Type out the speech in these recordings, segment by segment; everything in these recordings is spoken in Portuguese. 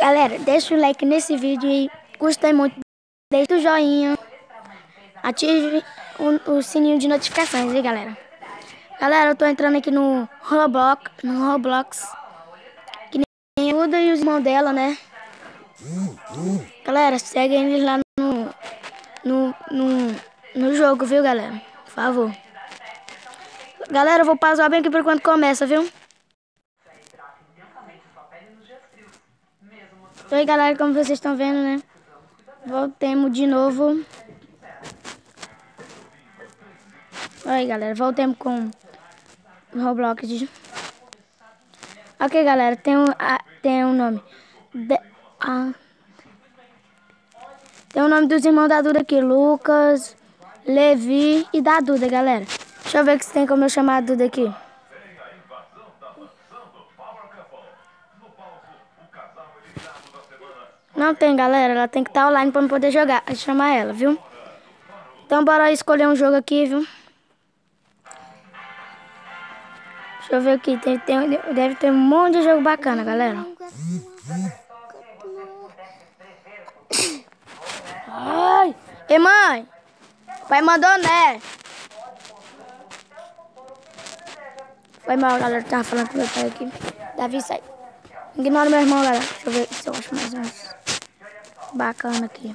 Galera, deixa o like nesse vídeo e gostei muito. Deixa o joinha. Ative o sininho de notificações, hein, galera. Galera, eu tô entrando aqui no Roblox. Que nem Uda e os irmãos dela, né? Galera, segue eles lá no jogo, viu, galera? Por favor. Galera, eu vou pausar bem aqui por enquanto começa, viu? Oi, galera, como vocês estão vendo, né? Voltemos de novo. Oi, galera, voltemos com o Roblox. Ok, galera, tem um nome. Tem o nome dos irmãos da Duda aqui, Lucas, Levi e da Duda, galera. Deixa eu ver se tem como eu chamar a Duda aqui. Não tem, galera. Ela tem que estar online pra eu poder jogar, chamar ela, viu? Então bora escolher um jogo aqui, viu? Deixa eu ver aqui. Deve ter um monte de jogo bacana, galera. Ai! Ei, mãe! Pai mandou, né? Foi mal, galera. Tava falando com meu pai aqui. Davi, sai. Ignora meu irmão, galera. Deixa eu ver se eu acho mais uns bacana aqui.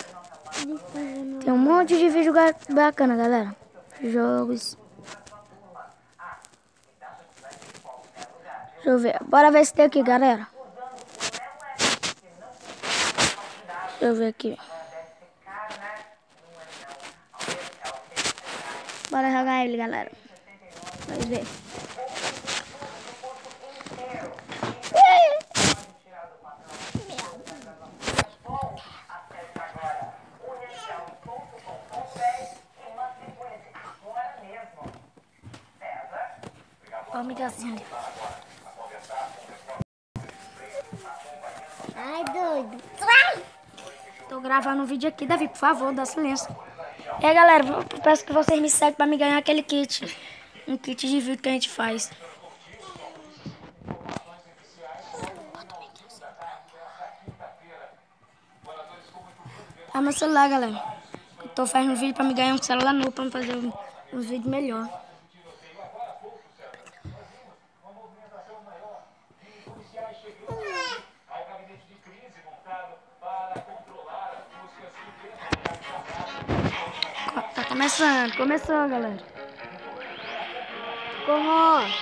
Tem um monte de vídeo bacana, galera. Jogos. Deixa eu ver. Bora ver se tem aqui, galera. Deixa eu ver aqui. Bora jogar ele, galera. Vamos ver. Ó, Miguelzinho ali. Ai, doido. Tô gravando um vídeo aqui, Davi, por favor, dá silêncio. E aí, galera, peço que vocês me seguem pra me ganhar aquele kit. Um kit de vídeo que a gente faz. Tá meu celular, galera. Eu tô fazendo um vídeo pra me ganhar um celular novo pra me fazer uns vídeos melhor. Tá começando, galera. Corre!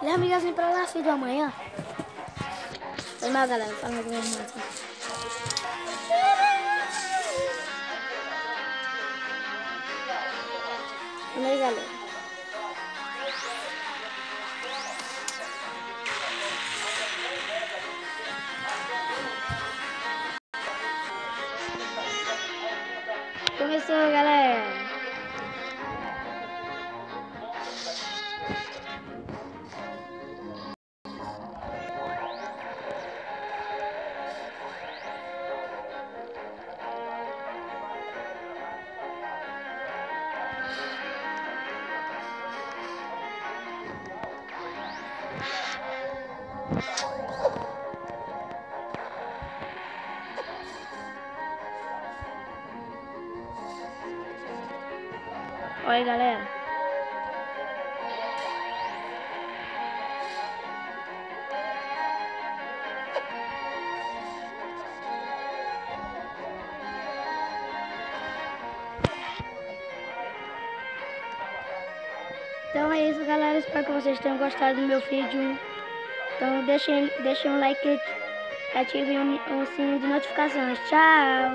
Leva amigazinho pra lá, filho, amanhã. Foi mal, galera. Fala com a minha irmã. Vamos aí, galera. Começou, galera. Oi, galera. Então é isso, galera. Espero que vocês tenham gostado do meu vídeo. Então deixem um like e ativem o sininho de notificações. Tchau!